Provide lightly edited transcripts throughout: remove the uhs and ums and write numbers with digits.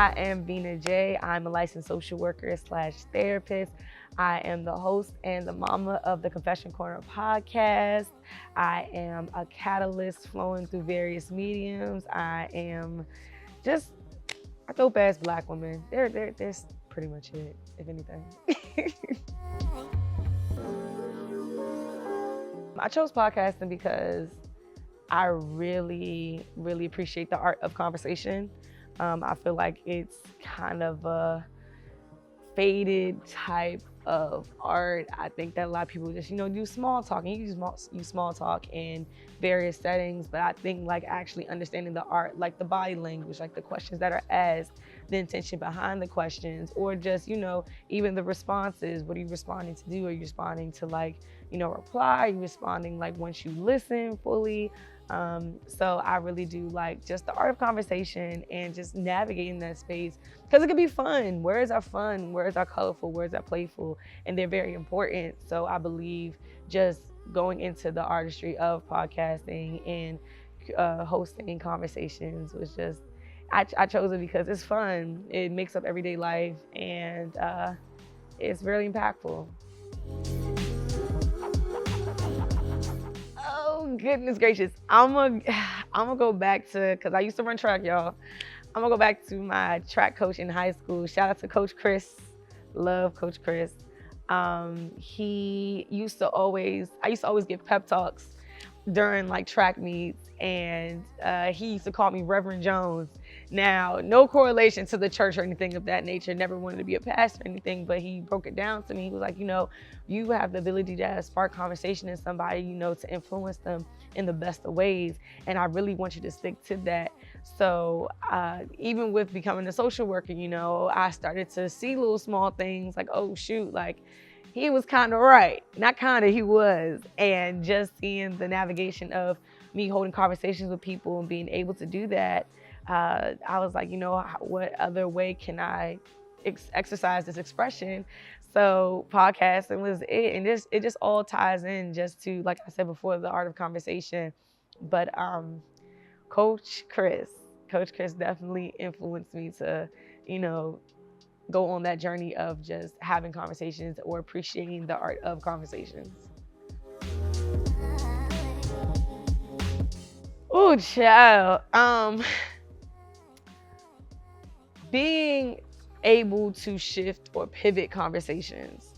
I am Vena J. I'm a licensed social worker / therapist. I am the host and the mama of the Konfession Korner podcast. I am a catalyst flowing through various mediums. I am just a dope-ass Black woman. There's pretty much it, if anything. I chose podcasting because I really, really appreciate the art of conversation. I feel like it's kind of a faded type of art. I think that a lot of people just, do small talk, and you use small talk in various settings, but I think like actually understanding the art, like the body language, like the questions that are asked, the intention behind the questions, or just, even the responses. What are you responding to do? Are you responding to reply? Are you responding like once you listen fully? So I really do like just the art of conversation and just navigating that space, because it can be fun. Words are fun, words are colorful, words are playful, and they're very important. So I believe just going into the artistry of podcasting and hosting conversations was just, I chose it because it's fun. It makes up everyday life, and it's really impactful. Oh, goodness gracious. I'm gonna go back to, because I used to run track, y'all. I'm gonna go back to my track coach in high school. Shout out to Coach Chris. Love Coach Chris. I used to always give pep talks during like track meets, and he used to call me Reverend Jones. Now, no correlation to the church or anything of that nature. Never wanted to be a pastor or anything, but he broke it down to me. He was like, you have the ability to spark conversation in somebody, to influence them in the best of ways. And I really want you to stick to that. So even with becoming a social worker, I started to see little small things like, oh shoot, like he was kind of right. Not kind of, he was. And just seeing the navigation of me holding conversations with people and being able to do that, I was like, what other way can I exercise this expression? So podcasting was it, and it just all ties in just to, like I said before, the art of conversation. But Coach Chris definitely influenced me to, go on that journey of just having conversations or appreciating the art of conversations. Oh, child. Being able to shift or pivot conversations,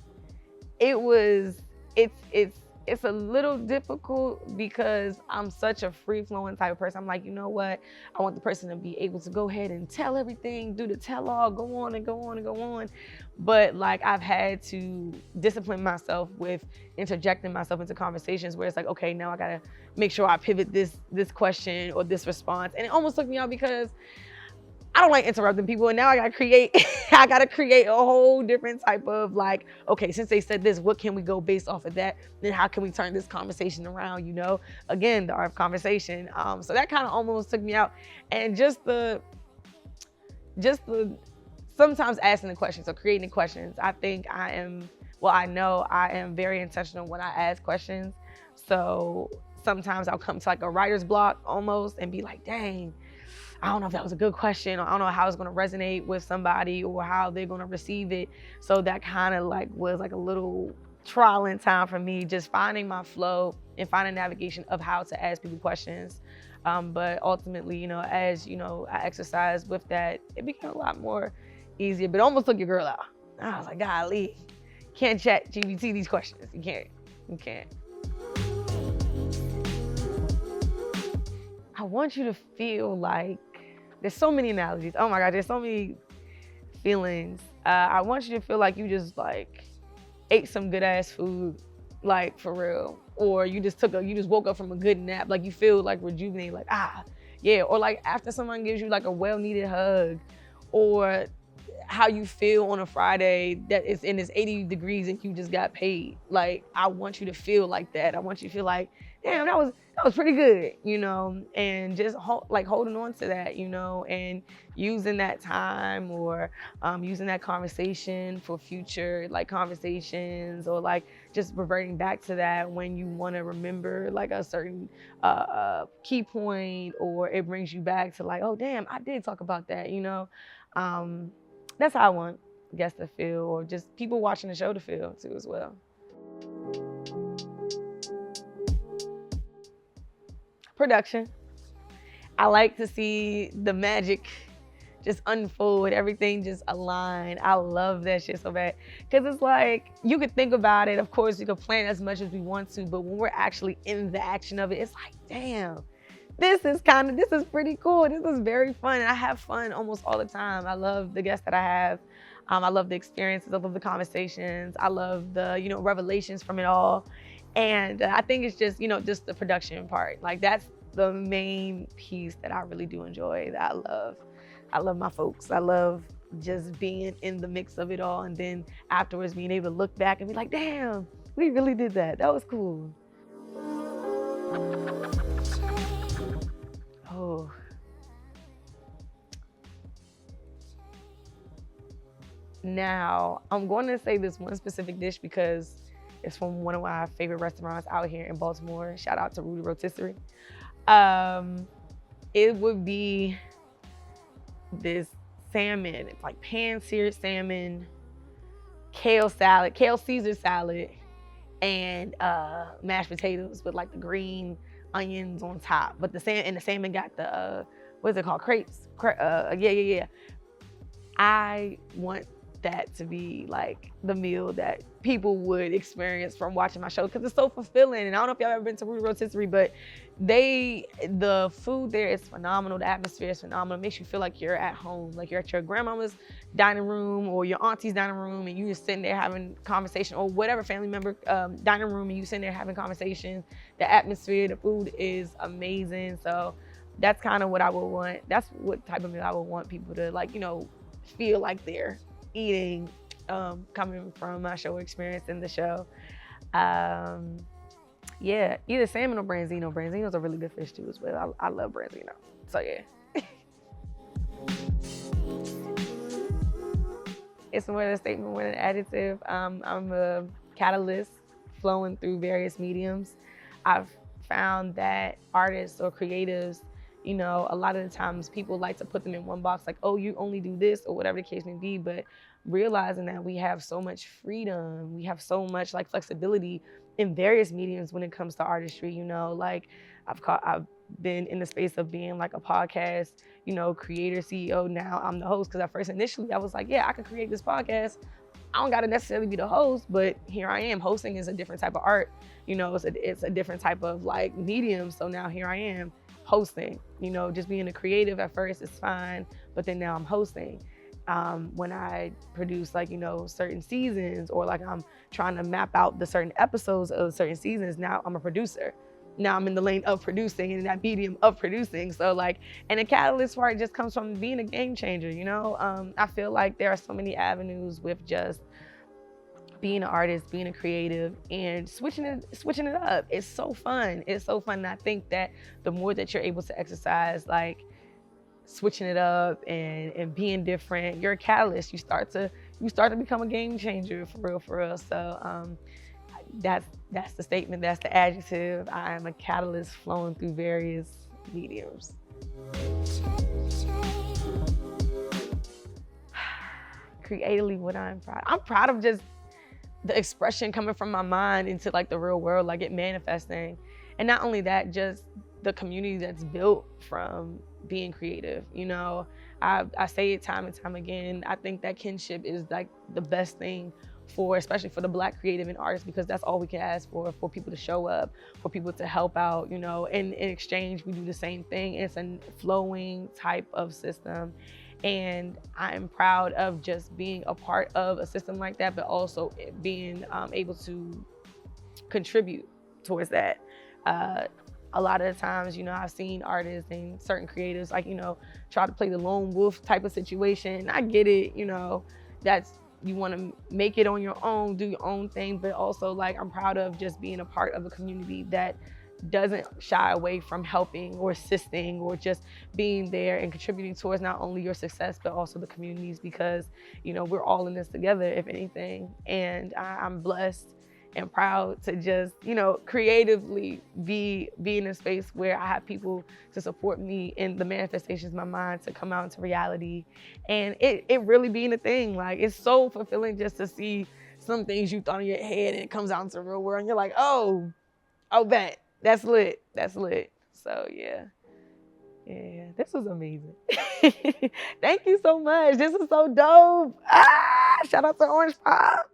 it's a little difficult because I'm such a free-flowing type of person. I'm like, you know what? I want the person to be able to go ahead and tell everything, do the tell-all, go on and go on and go on. But like I've had to discipline myself with interjecting myself into conversations where it's like, okay, now I gotta make sure I pivot this question or this response. And it almost took me out because I don't like interrupting people, and now I gotta create a whole different type of like, okay, since they said this, what can we go based off of that? Then how can we turn this conversation around? Again, the art of conversation. So that kind of almost took me out, and just the sometimes asking the questions or creating the questions. I know I am very intentional when I ask questions. So sometimes I'll come to like a writer's block almost and be like, dang, I don't know if that was a good question, or I don't know how it's gonna resonate with somebody or how they're gonna receive it. So that kind of like was like a little trial in time for me, just finding my flow and finding navigation of how to ask people questions. But ultimately, as I exercised with that, it became a lot more easier, but it almost took your girl out. I was like, golly, can't chat GBT these questions. You can't. I want you to feel like, there's so many analogies. Oh my God, there's so many feelings. I want you to feel like you just like ate some good ass food, like for real. Or you just woke up from a good nap, like you feel like rejuvenated, like yeah. Or like after someone gives you like a well-needed hug, or how you feel on a Friday that it's 80 degrees and you just got paid. Like I want you to feel like that. I want you to feel like, damn, that was pretty good, and just holding on to that, and using that time or using that conversation for future like conversations, or like just reverting back to that when you want to remember like a certain key point, or it brings you back to like, oh damn, I did talk about that, That's how I want guests to feel, or just people watching the show to feel too as well. Production. I like to see the magic just unfold, everything just align. I love that shit so bad. Cause it's like, you could think about it, of course, you could plan as much as we want to, but when we're actually in the action of it, it's like, damn, this is pretty cool. This is very fun. And I have fun almost all the time. I love the guests that I have. I love the experiences. I love the conversations. I love the, revelations from it all. And I think it's just, just the production part. Like, that's the main piece that I really do enjoy, that I love. I love my folks. I love just being in the mix of it all, and then afterwards being able to look back and be like, damn, we really did that. That was cool. Oh. Now, I'm going to say this one specific dish because it's from one of my favorite restaurants out here in Baltimore. Shout out to Rudy Rotisserie. It would be this salmon. It's like pan-seared salmon, kale Caesar salad, and mashed potatoes with like the green onions on top. But the salmon got the what's it called? Crepes. Yeah. I want that to be like the meal that people would experience from watching my show, because it's so fulfilling. And I don't know if y'all ever been to Rudy Rotisserie, but the food there is phenomenal. The atmosphere is phenomenal. It makes you feel like you're at home, like you're at your grandmama's dining room or your auntie's dining room, and you just sitting there having conversation, or whatever family member dining room, and you sitting there having conversations. The atmosphere, the food is amazing. So that's kind of what I would want. That's what type of meal I would want people to feel like they're eating, coming from my show experience in the show. Yeah, either salmon or branzino. Branzino's a really good fish too as well. I love branzino. So yeah. It's more than a statement, more than an adjective. I'm a catalyst flowing through various mediums. I've found that artists or creatives, a lot of the times people like to put them in one box, like, oh, you only do this, or whatever the case may be. But realizing that we have so much freedom, we have so much like flexibility in various mediums when it comes to artistry. Like I've been in the space of being like a podcast, creator, CEO. Now I'm the host, because at first initially I was like, yeah, I could create this podcast. I don't gotta necessarily be the host, but here I am. Hosting is a different type of art. It's a different type of like medium. So now here I am hosting. Just being a creative at first is fine, but then now I'm hosting. When I produce like, certain seasons, or like I'm trying to map out the certain episodes of certain seasons, now I'm a producer. Now I'm in the lane of producing, and in that medium of producing. So like, and the catalyst part just comes from being a game changer, I feel like there are so many avenues with just being an artist, being a creative, and switching it up. It's so fun. It's so fun. And I think that the more that you're able to exercise, like switching it up and being different, you're a catalyst. You start to become a game changer for real. So that's the statement. That's the adjective. I am a catalyst flowing through various mediums. Creatively, what I'm proud of just the expression coming from my mind into like the real world, like it manifesting. And not only that, just the community that's built from being creative. I say it time and time again, I think that kinship is like the best thing especially for the Black creative and artists, because that's all we can ask for people to show up, for people to help out, and in exchange, we do the same thing. It's a flowing type of system. And I'm proud of just being a part of a system like that, but also being able to contribute towards that. A lot of the times, I've seen artists and certain creatives, like, try to play the lone wolf type of situation. I get it, that's, you want to make it on your own, do your own thing, but also like, I'm proud of just being a part of a community that doesn't shy away from helping or assisting or just being there and contributing towards not only your success, but also the communities, because, we're all in this together, if anything. And I'm blessed and proud to just, creatively be in a space where I have people to support me in the manifestations of my mind to come out into reality. And it really being a thing. Like, it's so fulfilling just to see some things you thought in your head and it comes out into the real world and you're like, oh, bet. That's lit. That's lit. So yeah. Yeah, this was amazing. Thank you so much. This is so dope. Shout out to Orange Pop.